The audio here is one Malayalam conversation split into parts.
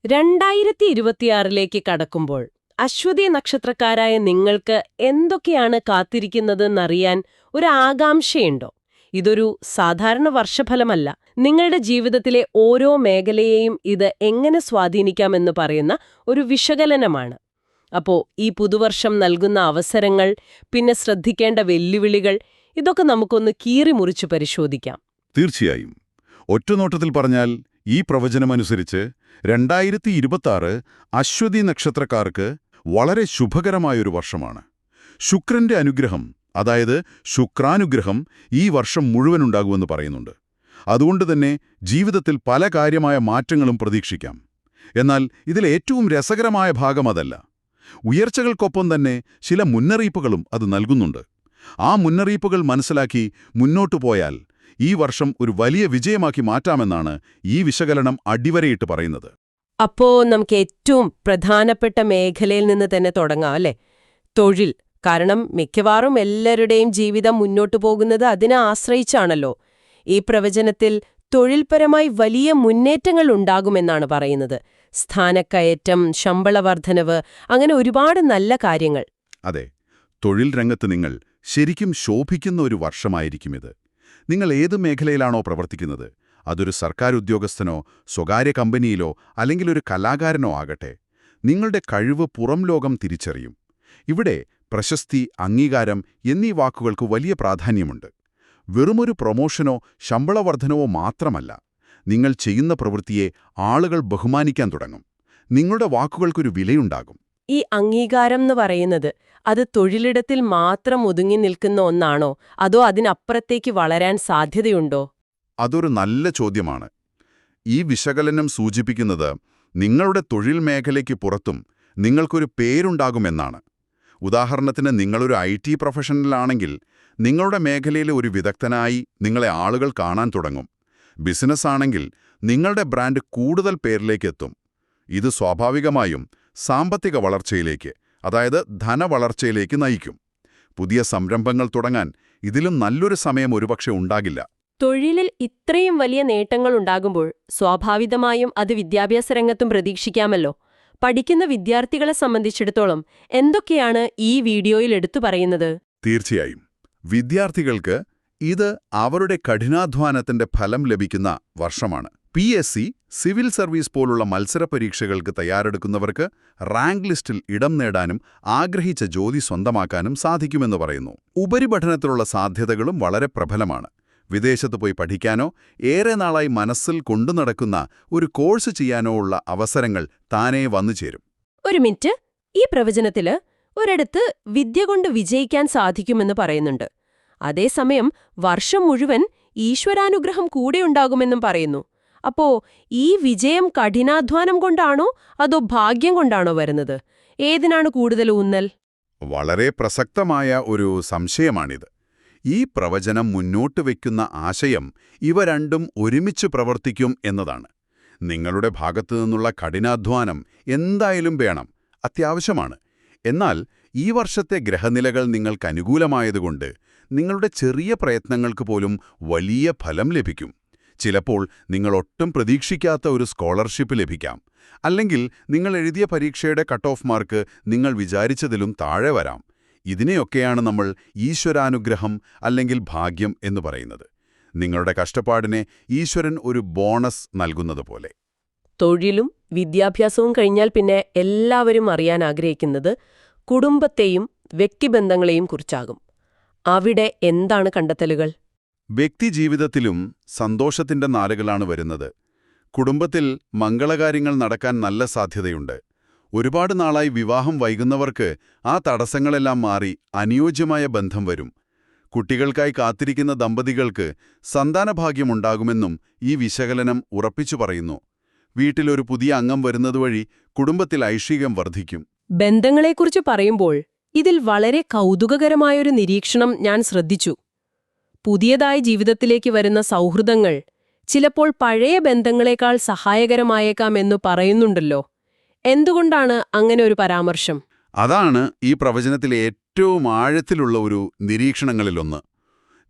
2026ലേക്ക് കടക്കുമ്പോൾ അശ്വതി നക്ഷത്രക്കാരായ നിങ്ങൾക്ക് എന്തൊക്കെയാണ് കാത്തിരിക്കുന്നതെന്നറിയാൻ ഒരു ആകാംക്ഷയുണ്ടോ? ഇതൊരു സാധാരണ വർഷഫലമല്ല. നിങ്ങളുടെ ജീവിതത്തിലെ ഓരോ മേഖലയെയും ഇത് എങ്ങനെ സ്വാധീനിക്കാമെന്ന് പറയുന്ന ഒരു വിശകലനമാണ്. അപ്പോ ഈ പുതുവർഷം നൽകുന്ന അവസരങ്ങൾ, പിന്നെ ശ്രദ്ധിക്കേണ്ട വെല്ലുവിളികൾ, ഇതൊക്കെ നമുക്കൊന്ന് കീറിമുറിച്ച് പരിശോധിക്കാം. തീർച്ചയായും. ഒറ്റനോട്ടത്തിൽ പറഞ്ഞാൽ ഈ പ്രവചനമനുസരിച്ച് 2026 അശ്വതി നക്ഷത്രക്കാർക്ക് വളരെ ശുഭകരമായൊരു വർഷമാണ്. ശുക്രന്റെ അനുഗ്രഹം, അതായത് ശുക്രാനുഗ്രഹം ഈ വർഷം മുഴുവനുണ്ടാകുമെന്ന് പറയുന്നുണ്ട്. അതുകൊണ്ടുതന്നെ ജീവിതത്തിൽ പല കാര്യമായ മാറ്റങ്ങളും പ്രതീക്ഷിക്കാം. എന്നാൽ ഇതിലേറ്റവും രസകരമായ ഭാഗം അതല്ല. ഉയർച്ചകൾക്കൊപ്പം തന്നെ ചില മുന്നറിയിപ്പുകളും അത് നൽകുന്നുണ്ട്. ആ മുന്നറിയിപ്പുകൾ മനസ്സിലാക്കി മുന്നോട്ടു പോയാൽ ഈ വർഷം ഒരു വലിയ വിജയമാക്കി മാറ്റാമെന്നാണ് ഈ വിശകലനം അടിവരയിട്ട് പറയുന്നത്. അപ്പോ നമുക്ക് ഏറ്റവും പ്രധാനപ്പെട്ട മേഖലയിൽ നിന്ന് തന്നെ തുടങ്ങാം, അല്ലേ? തൊഴിൽ. കാരണം മിക്കവാറും എല്ലാവരുടെയും ജീവിതം മുന്നോട്ടു പോകുന്നത് അതിനെ ആശ്രയിച്ചാണല്ലോ. ഈ പ്രവചനത്തിൽ തൊഴിൽപരമായി വലിയ മുന്നേറ്റങ്ങൾ ഉണ്ടാകുമെന്നാണ് പറയുന്നത്. സ്ഥാനക്കയറ്റം, ശമ്പള വർധനവ്, അങ്ങനെ ഒരുപാട് നല്ല കാര്യങ്ങൾ. അതെ, തൊഴിൽ രംഗത്ത് നിങ്ങൾ ശരിക്കും ശോഭിക്കുന്ന ഒരു വർഷമായിരിക്കും ഇത്. നിങ്ങൾ ഏത് മേഖലയിലാണോ പ്രവർത്തിക്കുന്നത്, അതൊരു സർക്കാർ ഉദ്യോഗസ്ഥനോ സ്വകാര്യ കമ്പനിയിലോ അല്ലെങ്കിൽ ഒരു കലാകാരനോ ആകട്ടെ, നിങ്ങളുടെ കഴിവ് പുറം ലോകം തിരിച്ചറിയും. ഇവിടെ പ്രശസ്തി, അംഗീകാരം എന്നീ വാക്കുകൾക്ക് വലിയ പ്രാധാന്യമുണ്ട്. വെറുമൊരു പ്രൊമോഷനോ ശമ്പളവർദ്ധനവോ മാത്രമല്ല, നിങ്ങൾ ചെയ്യുന്ന പ്രവൃത്തിയെ ആളുകൾ ബഹുമാനിക്കാൻ തുടങ്ങും. നിങ്ങളുടെ വാക്കുകൾക്കൊരു വിലയുണ്ടാകും. ഈ അംഗീകാരം എന്ന് പറയുന്നത് അത് തൊഴിലിടത്തിൽ മാത്രം ഒതുങ്ങി നിൽക്കുന്ന ഒന്നാണോ, അതോ അതിനപ്പുറത്തേക്ക് വളരാൻ സാധ്യതയുണ്ടോ? അതൊരു നല്ല ചോദ്യമാണ്. ഈ വിശകലനം സൂചിപ്പിക്കുന്നത് നിങ്ങളുടെ തൊഴിൽ മേഖലയ്ക്ക് പുറത്തും നിങ്ങൾക്കൊരു പേരുണ്ടാകുമെന്നാണ്. ഉദാഹരണത്തിന്, നിങ്ങളൊരു IT പ്രൊഫഷണലാണെങ്കിൽ നിങ്ങളുടെ മേഖലയിലെ ഒരു വിദഗ്ധനായി നിങ്ങളെ ആളുകൾ കാണാൻ തുടങ്ങും. ബിസിനസ് ആണെങ്കിൽ നിങ്ങളുടെ ബ്രാൻഡ് കൂടുതൽ പേരിലേക്കെത്തും. ഇത് സ്വാഭാവികമായും സാമ്പത്തിക വളർച്ചയിലേക്ക്, അതായത് ധനവളർച്ചയിലേക്ക് നയിക്കും. പുതിയ സംരംഭങ്ങൾ തുടങ്ങാൻ ഇതിലും നല്ലൊരു സമയം ഒരുപക്ഷെ ഉണ്ടാകില്ല. തൊഴിലിൽ ഇത്രയും വലിയ നേട്ടങ്ങൾ ഉണ്ടാകുമ്പോൾ സ്വാഭാവികമായും അത് വിദ്യാഭ്യാസ രംഗത്തും പ്രതീക്ഷിക്കാമല്ലോ. പഠിക്കുന്ന വിദ്യാർത്ഥികളെ സംബന്ധിച്ചിടത്തോളം എന്തൊക്കെയാണ് ഈ വീഡിയോയിൽ എടുത്തു പറയുന്നത്? തീർച്ചയായും വിദ്യാർത്ഥികൾക്ക് ഇത് അവരുടെ കഠിനാധ്വാനത്തിന്റെ ഫലം ലഭിക്കുന്ന വർഷമാണ്. PSC, സിവിൽ സർവീസ് പോലുള്ള മത്സര പരീക്ഷകൾക്ക് തയ്യാറെടുക്കുന്നവർക്ക് റാങ്ക് ലിസ്റ്റിൽ ഇടം നേടാനും ആഗ്രഹിച്ച ജോലി സ്വന്തമാക്കാനും സാധിക്കുമെന്ന് പറയുന്നു. ഉപരിപഠനത്തിലുള്ള സാധ്യതകളും വളരെ പ്രബലമാണ്. വിദേശത്ത് പോയി പഠിക്കാനോ ഏറെ നാളായി മനസ്സിൽ കൊണ്ടുനടക്കുന്ന ഒരു കോഴ്സ് ചെയ്യാനോ ഉള്ള അവസരങ്ങൾ താനേ വന്നു ചേരും. ഒരു മിനിറ്റ്, ഈ പ്രവചനത്തില് ഒരിടത്ത് വിദ്യ കൊണ്ട് വിജയിക്കാൻ സാധിക്കുമെന്ന് പറയുന്നുണ്ട്. അതേസമയം വർഷം മുഴുവൻ ഈശ്വരാനുഗ്രഹം കൂടെയുണ്ടാകുമെന്നും പറയുന്നു. അപ്പോ ഈ വിജയം കഠിനാധ്വാനം കൊണ്ടാണോ അതോ ഭാഗ്യം കൊണ്ടാണോ വരുന്നത്? ഏതിനാണ് കൂടുതൽ ഊന്നൽ? വളരെ പ്രസക്തമായ ഒരു സംശയമാണിത്. ഈ പ്രവചനം മുന്നോട്ട് വയ്ക്കുന്ന ആശയം ഇവ രണ്ടും ഒരുമിച്ച് പ്രവർത്തിക്കും എന്നതാണ്. നിങ്ങളുടെ ഭാഗത്തു നിന്നുള്ള കഠിനാധ്വാനം എന്തായാലും വേണം, അത്യാവശ്യമാണ്. എന്നാൽ ഈ വർഷത്തെ ഗ്രഹനിലകൾ നിങ്ങൾക്ക് അനുകൂലമായതുകൊണ്ട് നിങ്ങളുടെ ചെറിയ പ്രയത്നങ്ങൾക്ക് പോലും വലിയ ഫലം ലഭിക്കും. ചിലപ്പോൾ നിങ്ങൾ ഒട്ടും പ്രതീക്ഷിക്കാത്ത ഒരു സ്കോളർഷിപ്പ് ലഭിക്കാം. അല്ലെങ്കിൽ നിങ്ങൾ എഴുതിയ പരീക്ഷയുടെ കട്ട് ഓഫ് മാർക്ക് നിങ്ങൾ വിചാരിച്ചതിലും താഴെ വരാം. ഇതിനെയൊക്കെയാണ് നമ്മൾ ഈശ്വരാനുഗ്രഹം അല്ലെങ്കിൽ ഭാഗ്യം എന്ന് പറയുന്നത്. നിങ്ങളുടെ കഷ്ടപ്പാടിനെ ഈശ്വരൻ ഒരു ബോണസ് നൽകുന്നത് പോലെ. തൊഴിലും വിദ്യാഭ്യാസവും കഴിഞ്ഞാൽ പിന്നെ എല്ലാവരും അറിയാൻ ആഗ്രഹിക്കുന്നത് കുടുംബത്തെയും വ്യക്തിബന്ധങ്ങളെയും കുറിച്ചാകും. അവിടെ എന്താണ് കണ്ടെത്തലുകൾ? വ്യക്തിജീവിതത്തിലും സന്തോഷത്തിന്റെ നാളുകളാണ് വരുന്നത്. കുടുംബത്തിൽ മംഗളകാര്യങ്ങൾ നടക്കാൻ നല്ല സാധ്യതയുണ്ട്. ഒരുപാട് നാളായി വിവാഹം വൈകുന്നവർക്ക് ആ തടസ്സങ്ങളെല്ലാം മാറി അനുയോജ്യമായ ബന്ധം വരും. കുട്ടികൾക്കായി കാത്തിരിക്കുന്ന ദമ്പതികൾക്ക് സന്താനഭാഗ്യമുണ്ടാകുമെന്നും ഈ വിശകലനം ഉറപ്പിച്ചു പറയുന്നു. വീട്ടിലൊരു പുതിയ അംഗം വരുന്നതുവഴി കുടുംബത്തിൽ ഐശ്വര്യം വർദ്ധിക്കും. ബന്ധങ്ങളെക്കുറിച്ച് പറയുമ്പോൾ ഇതിൽ വളരെ കൗതുകകരമായൊരു നിരീക്ഷണം ഞാൻ ശ്രദ്ധിച്ചു. പുതിയതായി ജീവിതത്തിലേക്ക് വരുന്ന സൗഹൃദങ്ങൾ ചിലപ്പോൾ പഴയ ബന്ധങ്ങളെക്കാൾ സഹായകരമായേക്കാമെന്നു പറയുന്നുണ്ടല്ലോ. എന്തുകൊണ്ടാണ് അങ്ങനെ ഒരു പരാമർശം? അതാണ് ഈ പ്രവചനത്തിലെ ഏറ്റവും ആഴത്തിലുള്ള ഒരു നിരീക്ഷണങ്ങളിലൊന്ന്.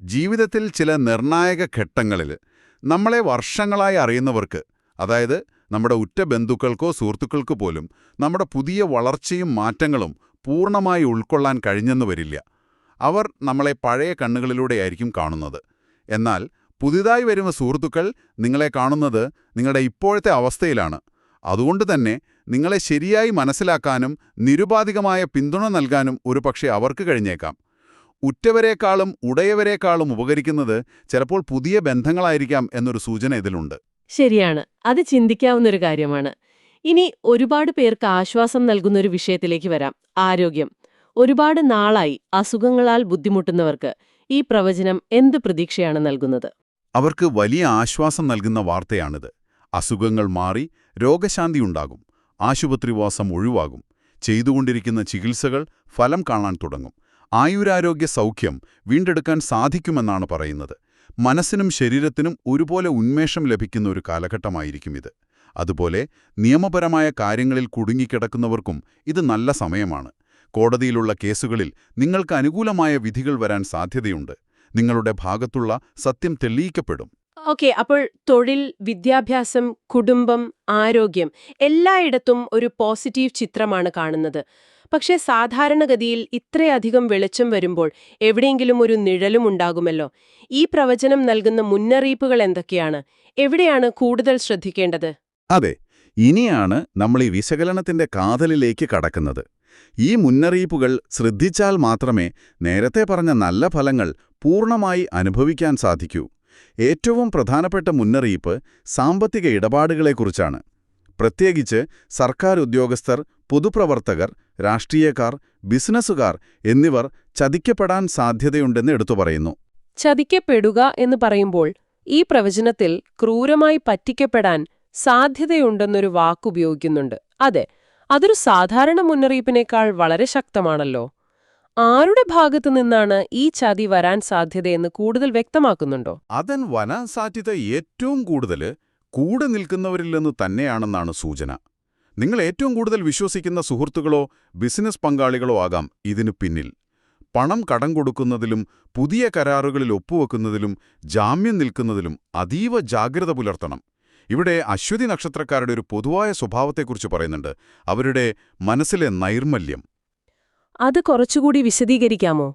ജീവിതത്തിൽ ചില നിർണായക ഘട്ടങ്ങളിൽ നമ്മളെ വർഷങ്ങളായി അറിയുന്നവർക്ക്, അതായത് നമ്മുടെ ഉറ്റ ബന്ധുക്കൾക്കോ സുഹൃത്തുക്കൾക്കോ പോലും നമ്മുടെ പുതിയ വളർച്ചയും മാറ്റങ്ങളും പൂർണ്ണമായി ഉൾക്കൊള്ളാൻ കഴിഞ്ഞെന്ന് വരില്ല. അവർ നമ്മളെ പഴയ കണ്ണുകളിലൂടെയായിരിക്കും കാണുന്നത്. എന്നാൽ പുതിയതായി വരുന്ന സുഹൃത്തുക്കൾ നിങ്ങളെ കാണുന്നത് നിങ്ങളുടെ ഇപ്പോഴത്തെ അവസ്ഥയിലാണ്. അതുകൊണ്ട് തന്നെ നിങ്ങളെ ശരിയായി മനസ്സിലാക്കാനും നിരുപാധികമായ പിന്തുണ നൽകാനും ഒരുപക്ഷെ അവർക്ക് കഴിഞ്ഞേക്കാം. ഉറ്റവരെക്കാളും ഉടയവരെക്കാളും ഉപകരിക്കുന്നത് ചിലപ്പോൾ പുതിയ ബന്ധങ്ങളായിരിക്കാം എന്നൊരു സൂചന ഇതിലുണ്ട്. ശരിയാണ്, അത് ചിന്തിക്കാവുന്നൊരു കാര്യമാണ്. ഇനി ഒരുപാട് പേർക്ക് ആശ്വാസം നൽകുന്നൊരു വിഷയത്തിലേക്ക് വരാം, ആരോഗ്യം. ഒരുപാട് നാളായി അസുഖങ്ങളാൽ ബുദ്ധിമുട്ടുന്നവർക്ക് ഈ പ്രവചനം എന്ത് പ്രതീക്ഷയാണ് നൽകുന്നത്? അവർക്ക് വലിയ ആശ്വാസം നൽകുന്ന വാർത്തയാണിത്. അസുഖങ്ങൾ മാറി രോഗശാന്തിയുണ്ടാകും, ആശുപത്രിവാസം ഒഴിവാകും, ചെയ്തുകൊണ്ടിരിക്കുന്ന ചികിത്സകൾ ഫലം കാണാൻ തുടങ്ങും, ആയുരാരോഗ്യ സൗഖ്യം വീണ്ടെടുക്കാൻ സാധിക്കുമെന്നാണ് പറയുന്നത്. മനസ്സിനും ശരീരത്തിനും ഒരുപോലെ ഉന്മേഷം ലഭിക്കുന്ന ഒരു കാലഘട്ടമായിരിക്കും ഇത്. അതുപോലെ നിയമപരമായ കാര്യങ്ങളിൽ കുടുങ്ങിക്കിടക്കുന്നവർക്കും ഇത് നല്ല സമയമാണ്. കോടതിയിലുള്ള കേസുകളിൽ നിങ്ങൾക്ക് അനുകൂലമായ വിധികൾ വരാൻ സാധ്യതയുണ്ട്. നിങ്ങളുടെ ഭാഗത്തുള്ള സത്യം തെളിയിക്കപ്പെടും. ഓക്കെ, അപ്പോൾ തൊഴിൽ, വിദ്യാഭ്യാസം, കുടുംബം, ആരോഗ്യം എല്ലായിടത്തും ഒരു പോസിറ്റീവ് ചിത്രമാണ് കാണുന്നത്. പക്ഷേ സാധാരണഗതിയിൽ ഇത്രയധികം വെളിച്ചം വരുമ്പോൾ എവിടെയെങ്കിലും ഒരു നിഴലും ഉണ്ടാകുമല്ലോ. ഈ പ്രവചനം നൽകുന്ന മുന്നറിയിപ്പുകൾ എന്തൊക്കെയാണ്? എവിടെയാണ് കൂടുതൽ ശ്രദ്ധിക്കേണ്ടത്? അതെ, ഇനിയാണ് നമ്മൾ ഈ വിശകലനത്തിന്റെ കാതലിലേക്ക് കടക്കുന്നത്. ഈ മുന്നറിയിപ്പുകൾ ശ്രദ്ധിച്ചാൽ മാത്രമേ നേരത്തെ പറഞ്ഞ നല്ല ഫലങ്ങൾ പൂർണ്ണമായി അനുഭവിക്കാൻ സാധിക്കൂ. ഏറ്റവും പ്രധാനപ്പെട്ട മുന്നറിയിപ്പ് സാമ്പത്തിക ഇടപാടുകളെക്കുറിച്ചാണ്. പ്രത്യേകിച്ച് സർക്കാർ ഉദ്യോഗസ്ഥർ, പൊതുപ്രവർത്തകർ, രാഷ്ട്രീയക്കാർ, ബിസിനസ്സുകാർ എന്നിവർ ചതിക്കപ്പെടാൻ സാധ്യതയുണ്ടെന്ന് എടുത്തു പറയുന്നു. ചതിക്കപ്പെടുക എന്ന് പറയുമ്പോൾ ഈ പ്രവചനത്തിൽ ക്രൂരമായി പറ്റിക്കപ്പെടാൻ സാധ്യതയുണ്ടെന്നൊരു വാക്കുപയോഗിക്കുന്നുണ്ട്. അതെ, അതൊരു സാധാരണ മുന്നറിയിപ്പിനേക്കാൾ വളരെ ശക്തമാണല്ലോ. ആരുടെ ഭാഗത്തു നിന്നാണ് ഈ ചതി വരാൻ സാധ്യതയെന്ന് കൂടുതൽ വ്യക്തമാക്കുന്നുണ്ടോ? അതൻ വരാൻ സാധ്യത ഏറ്റവും കൂടുതൽ കൂടെ നിൽക്കുന്നവരിൽ നിന്ന് തന്നെയാണെന്നാണ് സൂചന. നിങ്ങൾ ഏറ്റവും കൂടുതൽ വിശ്വസിക്കുന്ന സുഹൃത്തുക്കളോ ബിസിനസ് പങ്കാളികളോ ആകാം ഇതിനു പിന്നിൽ. പണം കടം കൊടുക്കുന്നതിലും പുതിയ കരാറുകളിൽ ഒപ്പുവെക്കുന്നതിലും ജാമ്യം നിൽക്കുന്നതിലും അതീവ ജാഗ്രത പുലർത്തണം. ഇവിടെ അശ്വതി നക്ഷത്രക്കാരുടെ ഒരു പൊതുവായ സ്വഭാവത്തെക്കുറിച്ച് പറയുന്നുണ്ട്, അവരുടെ മനസ്സിലെ നൈർമല്യം. അത് കുറച്ചുകൂടി വിശദീകരിക്കാമോ?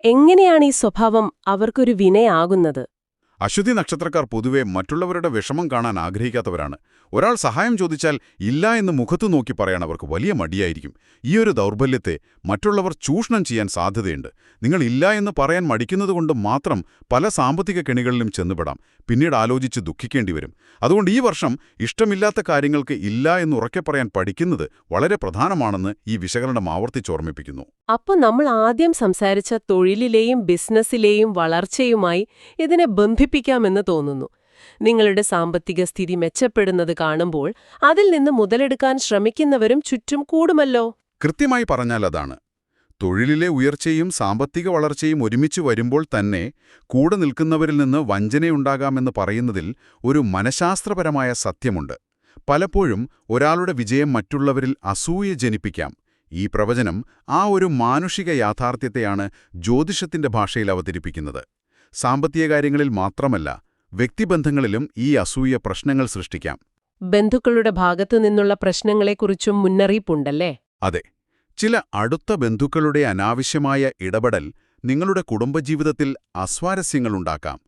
എങ്ങനെയാണ് ഈ സ്വഭാവം അവർക്കൊരു വിനയാകുന്നത്? അശ്വതി നക്ഷത്രക്കാർ പൊതുവെ മറ്റുള്ളവരുടെ വിഷമം കാണാൻ ആഗ്രഹിക്കാത്തവരാണ്. ഒരാൾ സഹായം ചോദിച്ചാൽ ഇല്ല എന്ന് മുഖത്തു നോക്കി പറയാൻ അവർക്ക് വലിയ മടിയായിരിക്കും. ഈയൊരു ദൗർബല്യത്തെ മറ്റുള്ളവർ ചൂഷണം ചെയ്യാൻ സാധ്യതയുണ്ട്. നിങ്ങൾ ഇല്ല എന്ന് പറയാൻ മടിക്കുന്നതുകൊണ്ട് മാത്രം പല സാമ്പത്തിക കെണികളിലും ചെന്നുപെടാം. പിന്നീട് ആലോചിച്ച് ദുഃഖിക്കേണ്ടി വരും. അതുകൊണ്ട് ഈ വർഷം ഇഷ്ടമില്ലാത്ത കാര്യങ്ങൾക്ക് ഇല്ല എന്ന് ഉറക്കെ പറയാൻ പഠിക്കുന്നത് വളരെ പ്രധാനമാണെന്ന് ഈ വിശകലനം ആവർത്തിച്ചോർമ്മിപ്പിക്കുന്നു. അപ്പോൾ നമ്മൾ ആദ്യം സംസാരിച്ച തൊഴിലിലെയും ബിസിനസ്സിലെയും വളർച്ചയുമായി ഇതിനെ ബന്ധിപ്പിക്കാമെന്ന് തോന്നുന്നു. നിങ്ങളുടെ സാമ്പത്തിക സ്ഥിതി മെച്ചപ്പെടുന്നത് കാണുമ്പോൾ അതിൽ നിന്ന് മുതലെടുക്കാൻ ശ്രമിക്കുന്നവരും ചുറ്റും കൂടുമല്ലോ. കൃത്യമായി പറഞ്ഞാൽ അതാണ്. തൊഴിലിലെ ഉയർച്ചയും സാമ്പത്തിക വളർച്ചയും ഒരുമിച്ച് വരുമ്പോൾ തന്നെ കൂടെ നിൽക്കുന്നവരിൽ നിന്ന് വഞ്ചനയുണ്ടാകാമെന്ന് പറയുന്നതിൽ ഒരു മനഃശാസ്ത്രപരമായ സത്യമുണ്ട്. പലപ്പോഴും ഒരാളുടെ വിജയം മറ്റുള്ളവരിൽ അസൂയ ജനിപ്പിക്കാം. ഈ പ്രവചനം ആ ഒരു മാനുഷിക യാഥാർത്ഥ്യത്തെയാണ് ജ്യോതിഷത്തിന്റെ ഭാഷയിൽ അവതരിപ്പിക്കുന്നത്. സാമ്പത്തിക കാര്യങ്ങളിൽ മാത്രമല്ല, വ്യക്തിബന്ധങ്ങളിലും ഈ അസൂയ പ്രശ്നങ്ങൾ സൃഷ്ടിക്കാം. ബന്ധുക്കളുടെ ഭാഗത്തു നിന്നുള്ള പ്രശ്നങ്ങളെക്കുറിച്ചും മുന്നറിയിപ്പുണ്ടല്ലേ? അതെ, ചില അടുത്ത ബന്ധുക്കളുടെ അനാവശ്യമായ ഇടപെടൽ നിങ്ങളുടെ കുടുംബജീവിതത്തിൽ അസ്വാരസ്യങ്ങളുണ്ടാക്കാം.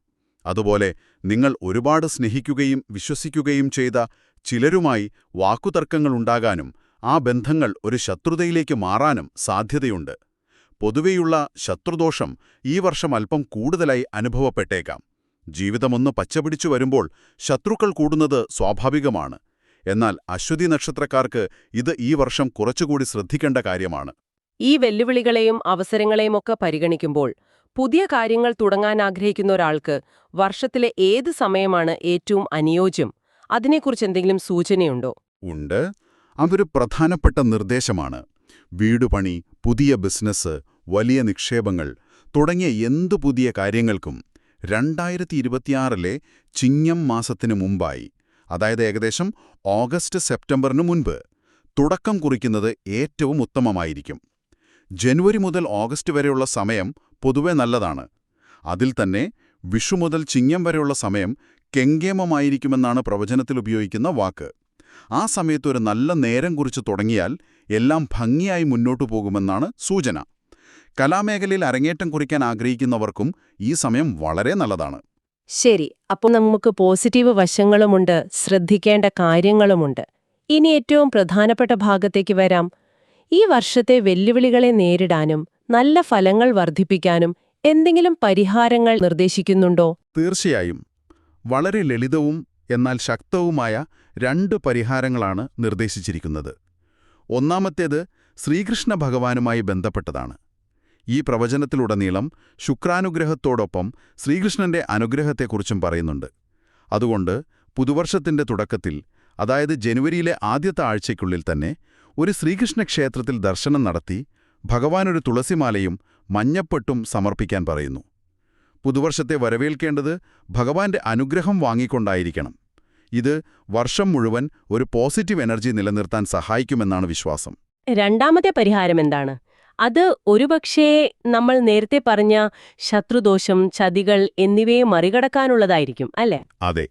അതുപോലെ നിങ്ങൾ ഒരുപാട് സ്നേഹിക്കുകയും വിശ്വസിക്കുകയും ചെയ്ത ചിലരുമായി വാക്കുതർക്കങ്ങളുണ്ടാകാനും ആ ബന്ധങ്ങൾ ഒരു ശത്രുതയിലേക്ക് മാറാനും സാധ്യതയുണ്ട്. പൊതുവെയുള്ള ശത്രുദോഷം ഈ വർഷം അല്പം കൂടുതലായി അനുഭവപ്പെട്ടേക്കാം. ജീവിതമൊന്ന് പച്ചപിടിച്ചു വരുമ്പോൾ ശത്രുക്കൾ കൂടുന്നത് സ്വാഭാവികമാണ്. എന്നാൽ അശ്വതി നക്ഷത്രക്കാർക്ക് ഇത് ഈ വർഷം കുറച്ചുകൂടി ശ്രദ്ധിക്കേണ്ട കാര്യമാണ്. ഈ വെല്ലുവിളികളെയും അവസരങ്ങളെയുമൊക്കെ പരിഗണിക്കുമ്പോൾ പുതിയ കാര്യങ്ങൾ തുടങ്ങാൻ ആഗ്രഹിക്കുന്ന ഒരാൾക്ക് വർഷത്തിലെ ഏത് സമയമാണ് ഏറ്റവും അനുയോജ്യം? അതിനെക്കുറിച്ച് എന്തെങ്കിലും സൂചനയുണ്ടോ? ഉണ്ട്. അതൊരു പ്രധാനപ്പെട്ട നിർദ്ദേശമാണ്. വീടുപണി, പുതിയ ബിസിനസ്, വലിയ നിക്ഷേപങ്ങൾ തുടങ്ങിയ എന്തു പുതിയ കാര്യങ്ങൾക്കും 2026 ചിങ്ങം മാസത്തിനു മുമ്പായി, അതായത് ഏകദേശം ഓഗസ്റ്റ് സെപ്റ്റംബറിനു മുൻപ് തുടക്കം കുറിക്കുന്നത് ഏറ്റവും ഉത്തമമായിരിക്കും. ജനുവരി മുതൽ ഓഗസ്റ്റ് വരെയുള്ള സമയം പൊതുവെ നല്ലതാണ്. അതിൽ തന്നെ വിഷു മുതൽ ചിങ്ങം വരെയുള്ള സമയം കെങ്കേമമായിരിക്കുമെന്നാണ് പ്രവചനത്തിൽ ഉപയോഗിക്കുന്ന വാക്ക്. ആ സമയത്ത് ഒരു നല്ല നേരം കുറിച്ച് തുടങ്ങിയാൽ എല്ലാം ഭംഗിയായി മുന്നോട്ടു പോകുമെന്നാണ് സൂചന. കലാമേഖലയിൽ അരങ്ങേറ്റം കുറിക്കാൻ ആഗ്രഹിക്കുന്നവർക്കും ഈ സമയം വളരെ നല്ലതാണ്. ശരി, അപ്പോൾ നമുക്ക് പോസിറ്റീവ് വശങ്ങളുമുണ്ട്, ശ്രദ്ധിക്കേണ്ട കാര്യങ്ങളുമുണ്ട്. ഇനി ഏറ്റവും പ്രധാനപ്പെട്ട ഭാഗത്തേക്ക് വരാം. ഈ വർഷത്തെ വെല്ലുവിളികളെ നേരിടാനും നല്ല ഫലങ്ങൾ വർദ്ധിപ്പിക്കാനും എന്തെങ്കിലും പരിഹാരങ്ങൾ നിർദ്ദേശിക്കുന്നുണ്ടോ? തീർച്ചയായും. വളരെ ലളിതവും എന്നാൽ ശക്തവുമായ 2 പരിഹാരങ്ങളാണ് നിർദ്ദേശിച്ചിരിക്കുന്നത്. ഒന്നാമത്തേത് ശ്രീകൃഷ്ണ ഭഗവാനുമായി ബന്ധപ്പെട്ടതാണ്. ഈ പ്രവചനത്തിലുടനീളം ശുക്രാനുഗ്രഹത്തോടൊപ്പം ശ്രീകൃഷ്ണന്റെ അനുഗ്രഹത്തെക്കുറിച്ചും പറയുന്നുണ്ട്. അതുകൊണ്ട് പുതുവർഷത്തിന്റെ തുടക്കത്തിൽ, അതായത് ജനുവരിയിലെ ആദ്യത്തെ ആഴ്ചയ്ക്കുള്ളിൽ തന്നെ ഒരു ശ്രീകൃഷ്ണ ക്ഷേത്രത്തിൽ ദർശനം നടത്തി ഭഗവാനൊരു തുളസിമാലയും മഞ്ഞപ്പെട്ടും സമർപ്പിക്കാൻ പറയുന്നു. പുതുവർഷത്തെ വരവേൽക്കേണ്ടത് ഭഗവാന്റെ അനുഗ്രഹം വാങ്ങിക്കൊണ്ടായിരിക്കണം. ഇത് വർഷം മുഴുവൻ ഒരു പോസിറ്റീവ് എനർജി നിലനിർത്താൻ സഹായിക്കുമെന്നാണ് വിശ്വാസം. രണ്ടാമത്തെ പരിഹാരം എന്താണ്? അത് ഒരുപക്ഷേ നമ്മൾ നേരത്തെ പറഞ്ഞ ശത്രുദോഷം, ചതികൾ എന്നിവയെ മറികടക്കാനുള്ളതായിരിക്കും, അല്ലേ? അതെ,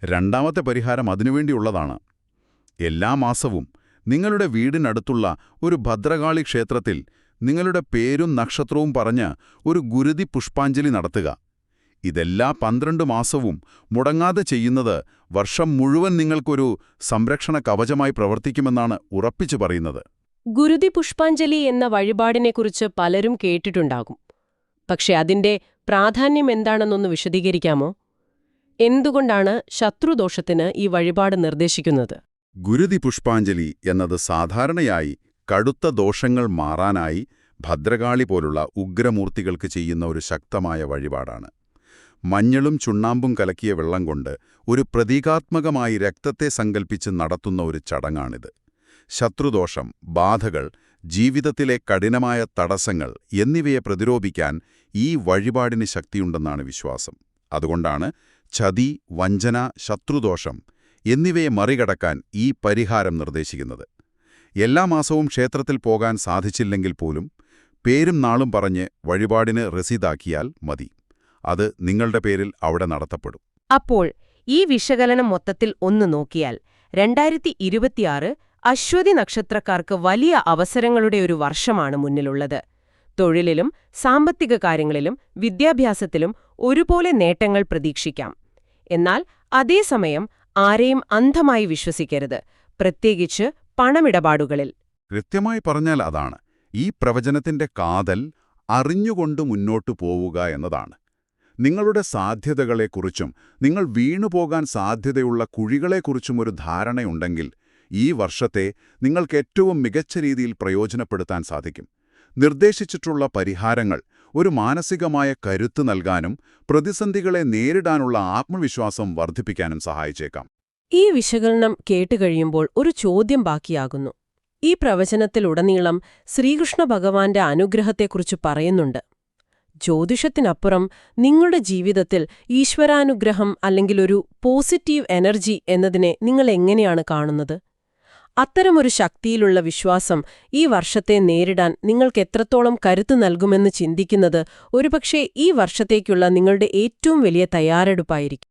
രണ്ടാമത്തെ പരിഹാരം അതിനുവേണ്ടിയുള്ളതാണ്. എല്ലാ മാസവും നിങ്ങളുടെ വീടിനടുത്തുള്ള ഒരു ഭദ്രകാളി ക്ഷേത്രത്തിൽ നിങ്ങളുടെ പേരും നക്ഷത്രവും പറഞ്ഞ് ഒരു ഗുരുതി പുഷ്പാഞ്ജലി നടത്തുക. ഇതെല്ലാ 12 മാസവും മുടങ്ങാതെ ചെയ്യുന്നത് വർഷം മുഴുവൻ നിങ്ങൾക്കൊരു സംരക്ഷണ കവചമായി പ്രവർത്തിക്കുമെന്നാണ് ഉറപ്പിച്ചു പറയുന്നത്. ഗുരുതി പുഷ്പാഞ്ജലി എന്ന വഴിപാടിനെക്കുറിച്ച് പലരും കേട്ടിട്ടുണ്ടാകും. പക്ഷെ അതിന്റെ പ്രാധാന്യം എന്താണെന്നൊന്ന് വിശദീകരിക്കാമോ? എന്തുകൊണ്ടാണ് ശത്രുദോഷത്തിന് ഈ വഴിപാട് നിർദ്ദേശിക്കുന്നത്? ഗുരുതി പുഷ്പാഞ്ജലി എന്നത് സാധാരണയായി കടുത്ത ദോഷങ്ങൾ മാറാനായി ഭദ്രകാളി പോലുള്ള ഉഗ്രമൂർത്തികൾക്ക് ചെയ്യുന്ന ഒരു ശക്തമായ വഴിപാടാണ്. മഞ്ഞളും ചുണ്ണാമ്പും കലക്കിയ വെള്ളം കൊണ്ട് ഒരു പ്രതീകാത്മകമായി രക്തത്തെ സങ്കൽപ്പിച്ച് നടത്തുന്ന ഒരു ചടങ്ങാണിത്. ശത്രുദോഷം, ബാധകൾ, ജീവിതത്തിലെ കഠിനമായ തടസ്സങ്ങൾ എന്നിവയെ പ്രതിരോധിക്കാൻ ഈ വഴിപാടിന് ശക്തിയുണ്ടെന്നാണ് വിശ്വാസം. അതുകൊണ്ടാണ് ചതി, വഞ്ചന, ശത്രുദോഷം എന്നിവയെ മറികടക്കാൻ ഈ പരിഹാരം നിർദ്ദേശിക്കുന്നത്. എല്ലാ മാസവും ക്ഷേത്രത്തിൽ പോകാൻ സാധിച്ചില്ലെങ്കിൽ പോലും പേരും നാളും പറഞ്ഞ് വഴിപാടിന് രസീതാക്കിയാൽ മതി. അത് നിങ്ങളുടെ പേരിൽ അവിടെ നടത്തപ്പെടും. അപ്പോൾ ഈ വിശകലനം മൊത്തത്തിൽ ഒന്ന് നോക്കിയാൽ 2026 അശ്വതി നക്ഷത്രക്കാർക്ക് വലിയ അവസരങ്ങളുടെ ഒരു വർഷമാണ് മുന്നിലുള്ളത്. തൊഴിലിലും സാമ്പത്തിക കാര്യങ്ങളിലും വിദ്യാഭ്യാസത്തിലും ഒരുപോലെ നേട്ടങ്ങൾ പ്രതീക്ഷിക്കാം. എന്നാൽ അതേസമയം ആരെയും അന്ധമായി വിശ്വസിക്കരുത്, പ്രത്യേകിച്ച് പണമിടപാടുകളിൽ. കൃത്യമായി പറഞ്ഞാൽ അതാണ്. ഈ പ്രവചനത്തിന്റെ കാതൽ അറിഞ്ഞുകൊണ്ട് മുന്നോട്ടു പോവുക എന്നതാണ്. നിങ്ങളുടെ സാധ്യതകളെക്കുറിച്ചും നിങ്ങൾ വീണുപോകാൻ സാധ്യതയുള്ള കുഴികളെക്കുറിച്ചും ഒരു ധാരണയുണ്ടെങ്കിൽ ഈ വർഷത്തെ നിങ്ങൾക്ക് ഏറ്റവും മികച്ച രീതിയിൽ പ്രയോജനപ്പെടുത്താൻ സാധിക്കും. നിർദ്ദേശിച്ചിട്ടുള്ള പരിഹാരങ്ങൾ ഒരു മാനസികമായ കരുത്ത് നൽകാനും പ്രതിസന്ധികളെ നേരിടാനുള്ള ആത്മവിശ്വാസം വർദ്ധിപ്പിക്കാനും സഹായിച്ചേക്കാം. ഈ വിശകലനം കേട്ടുകഴിയുമ്പോൾ ഒരു ചോദ്യം ബാക്കിയാകുന്നു. ഈ പ്രവചനത്തിലുടനീളം ശ്രീകൃഷ്ണ ഭഗവാന്റെ അനുഗ്രഹത്തെക്കുറിച്ച് പറയുന്നുണ്ട്. ജ്യോതിഷത്തിനപ്പുറം നിങ്ങളുടെ ജീവിതത്തിൽ ഈശ്വരാനുഗ്രഹം അല്ലെങ്കിൽ ഒരു പോസിറ്റീവ് എനർജി എന്നതിനെ നിങ്ങൾ എങ്ങനെയാണ് കാണുന്നത്? അത്തരമൊരു ശക്തിയിലുള്ള വിശ്വാസം ഈ വർഷത്തെ നേരിടാൻ നിങ്ങൾക്ക് എത്രത്തോളം കരുത്ത് നൽകുമെന്ന് ചിന്തിക്കുന്നത് ഒരുപക്ഷേ ഈ വർഷത്തേക്കുള്ള നിങ്ങളുടെ ഏറ്റവും വലിയ തയ്യാറെടുപ്പായിരിക്കും.